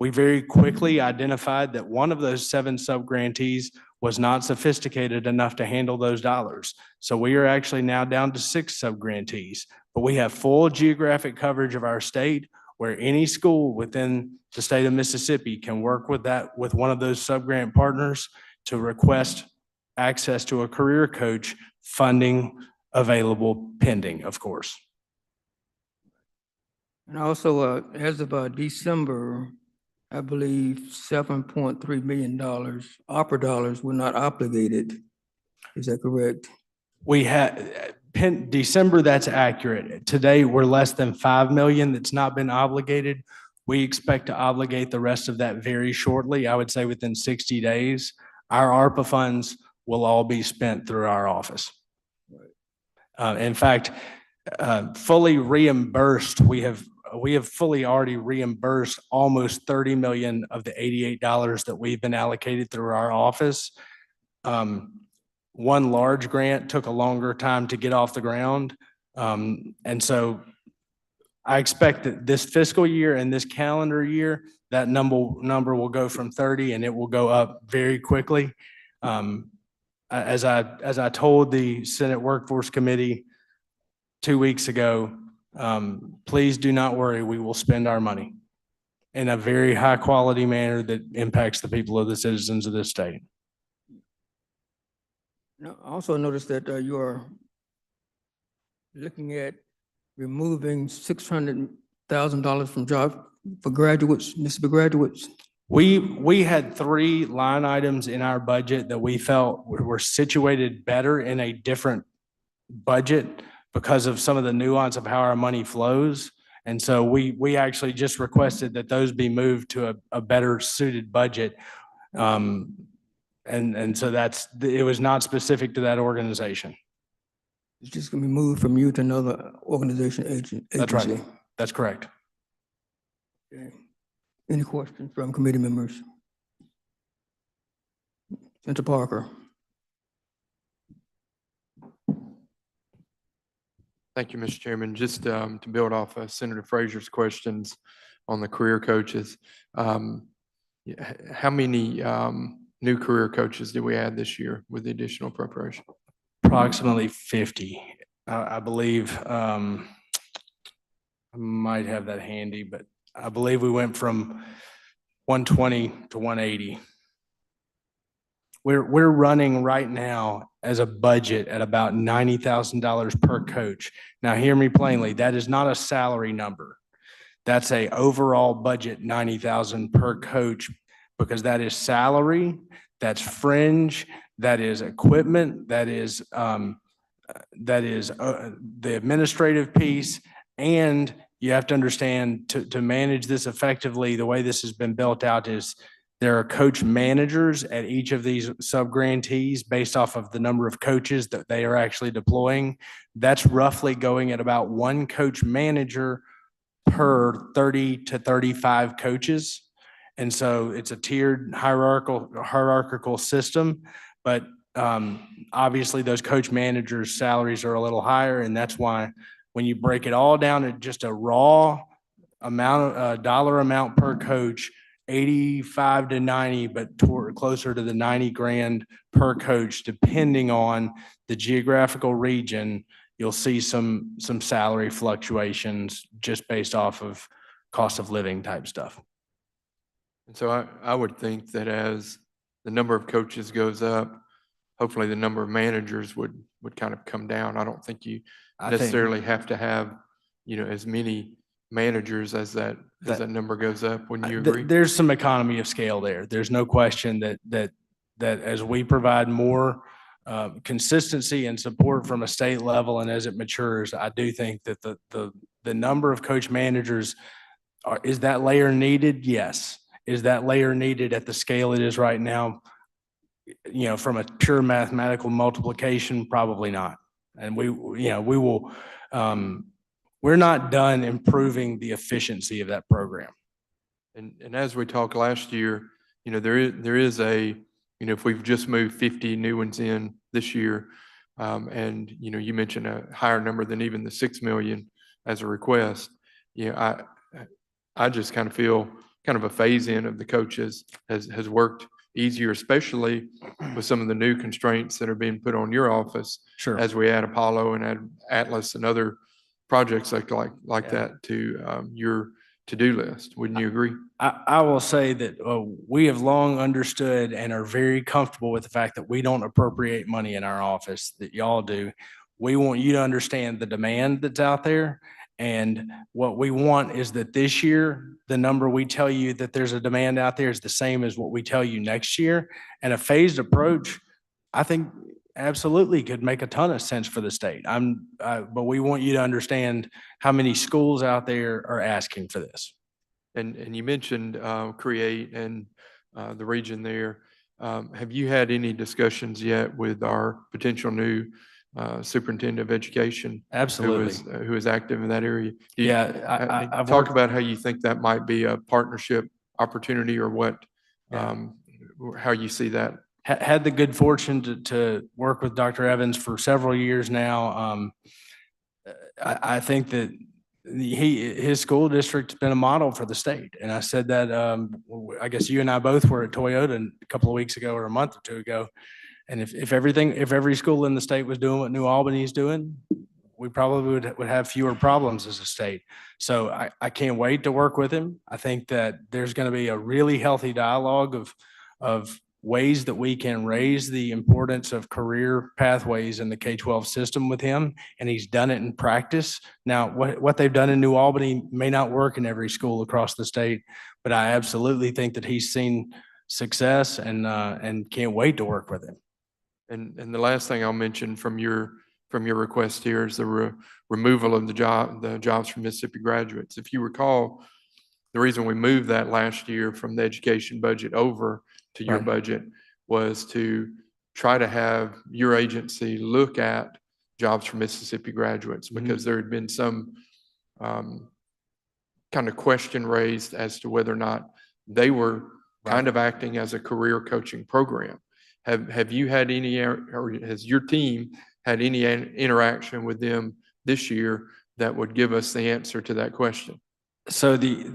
We very quickly identified that one of those 7 sub-grantees was not sophisticated enough to handle those dollars. So we are actually now down to 6 sub-grantees, but we have full geographic coverage of our state where any school within the state of Mississippi can work with one of those sub-grant partners to request access to a career coach, funding available pending, of course. And also, as of December, I believe $7.3 million opera dollars were not obligated. Is that correct? We had December, that's accurate. Today, we're less than 5 million that's not been obligated. We expect to obligate the rest of that very shortly. I would say within 60 days. Our ARPA funds will all be spent through our office. In fact, fully reimbursed, we have fully already reimbursed almost 30 million of the $88 that we've been allocated through our office. One large grant took a longer time to get off the ground. And so I expect that this fiscal year and this calendar year, that number will go from 30 and it will go up very quickly. As I told the Senate Workforce Committee 2 weeks ago, please do not worry, we will spend our money in a very high quality manner that impacts the people of the citizens of this state. Now, I also noticed that you are looking at removing $600,000 from job for graduates, Mississippi graduates. We had 3 line items in our budget that we felt were situated better in a different budget because of some of the nuance of how our money flows. And so we actually just requested that those be moved to a better suited budget. And so it was not specific to that organization. It's just gonna be moved from you to another organization, agency. That's right. That's correct. Okay. Any questions from committee members? Senator Parker. Thank you, Mr. Chairman. Just to build off Senator Frazier's questions on the career coaches, how many new career coaches did we add this year with the additional appropriation? Approximately 50. I believe, I might have that handy, but I believe we went from 120 to 180. We're running right now as a budget at about $90,000 per coach. Now, hear me plainly, that is not a salary number. That's a overall budget, 90,000 per coach, because that is salary, that's fringe, that is equipment, that is the administrative piece. And you have to understand, to manage this effectively, the way this has been built out is there are coach managers at each of these sub-grantees based off of the number of coaches that they are actually deploying. That's roughly going at about 1 coach manager per 30 to 35 coaches. And so it's a tiered hierarchical system, but obviously those coach managers' salaries are a little higher, and that's why when you break it all down at just a raw amount, dollar amount per coach, 85 to 90, but closer to the 90 grand per coach, depending on the geographical region you'll see some salary fluctuations just based off of cost of living type stuff. And so I would think that as the number of coaches goes up, hopefully the number of managers would kind of come down. I don't think you I think- necessarily have to have, as many managers as that number goes up. Wouldn't you agree? There's some economy of scale there. There's no question that as we provide more consistency and support from a state level and as it matures, I do think that the number of coach managers is that layer needed? Yes. Is that layer needed at the scale it is right now? From a pure mathematical multiplication, probably not. And we will, we're not done improving the efficiency of that program. And as we talked last year, there is a, if we've just moved 50 new ones in this year, and, you mentioned a higher number than even the 6 million as a request, I just kind of feel kind of a phase in of the coaches has worked easier, especially with some of the new constraints that are being put on your office. Sure. As we add Apollo and add Atlas and other projects like Yeah. that to your to-do list. Wouldn't you agree? I will say that we have long understood and are very comfortable with the fact that we don't appropriate money in our office, that y'all do. We want you to understand the demand that's out there. And what we want is that this year, the number we tell you that there's a demand out there is the same as what we tell you next year. And a phased approach, I think absolutely could make a ton of sense for the state. But we want you to understand how many schools out there are asking for this. And you mentioned Create and the region there. Have you had any discussions yet with our potential new superintendent of education? Absolutely. Who is active in that area? Yeah, I've Talk worked- about how you think that might be a partnership opportunity or what, how you see that. Had the good fortune to work with Dr. Evans for several years now. I think that his school district's been a model for the state. And I said that, I guess you and I both were at Toyota a couple of weeks ago or a month or two ago. And if every school in the state was doing what New Albany's doing, we probably would have fewer problems as a state. So I can't wait to work with him. I think that there's going to be a really healthy dialogue of ways that we can raise the importance of career pathways in the K-12 system with him. And he's done it in practice. Now, what they've done in New Albany may not work in every school across the state, but I absolutely think that he's seen success and can't wait to work with him. And the last thing I'll mention from your request here is the removal of the jobs from Mississippi graduates. If you recall, the reason we moved that last year from the education budget over to your Right. budget was to try to have your agency look at jobs for Mississippi graduates, because there had been some kind of question raised as to whether or not they were kind of acting as a career coaching program. Have you had any, or has your team had any interaction with them this year that would give us the answer to that question? So the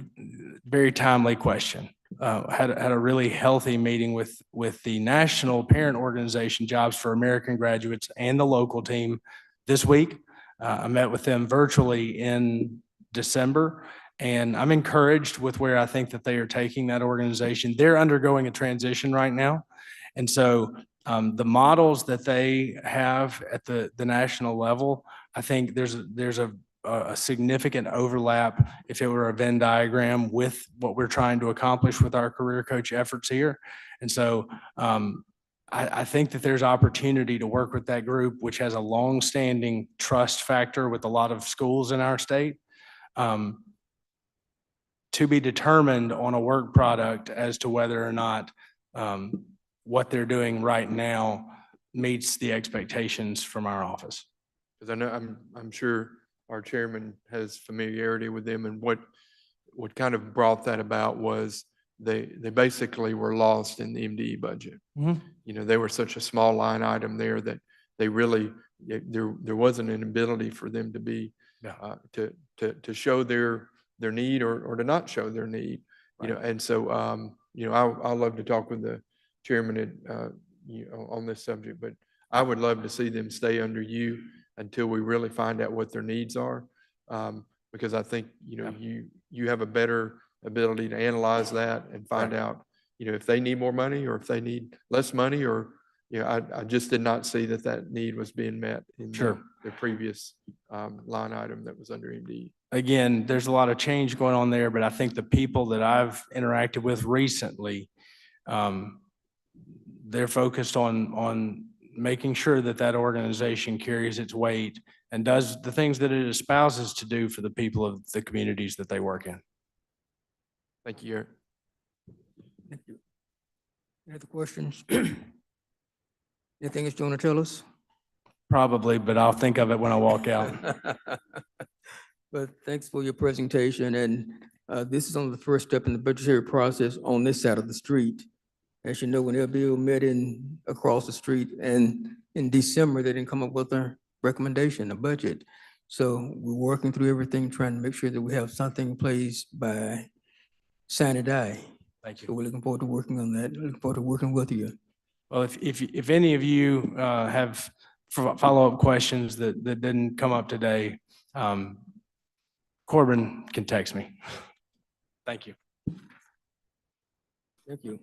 very timely question. Had a really healthy meeting with the National Parent Organization Jobs for American Graduates and the local team this week. I met with them virtually in December, and I'm encouraged with where I think that they are taking that organization. They're undergoing a transition right now. And so the models that they have at the national level, I think there's a significant overlap, if it were a Venn diagram, with what we're trying to accomplish with our career coach efforts here. And so I think that there's opportunity to work with that group, which has a long-standing trust factor with a lot of schools in our state, to be determined on a work product as to whether or not what they're doing right now meets the expectations from our office. Because I know I'm sure our chairman has familiarity with them, and what kind of brought that about was they basically were lost in the MDE budget. Mhm. They were such a small line item there that they really, there wasn't an ability for them to be to show their need or to not show their need. And so I'll love to talk with the chairman on this subject, but I would love to see them stay under you until we really find out what their needs are. Because I think, you have a better ability to analyze that and find out, if they need more money or if they need less money, or, I just did not see that need was being met in Sure. the previous line item that was under MDE. Again, there's a lot of change going on there, but I think the people that I've interacted with recently, they're focused on making sure that organization carries its weight and does the things that it espouses to do for the people of the communities that they work in. Thank you, Eric. Thank you. Any other questions? Anything else you want to tell us? Probably, but I'll think of it when I walk out. But thanks for your presentation, and this is only the first step in the budgetary process on this side of the street. As you know, when LBO met across the street, and in December, they didn't come up with a recommendation, a budget. So we're working through everything, trying to make sure that we have something in place by sine die. Thank So you. we're looking forward to working on that, looking forward to working with you. Well, if any of you have follow-up questions that didn't come up today, Corbin can text me. Thank you. Thank you.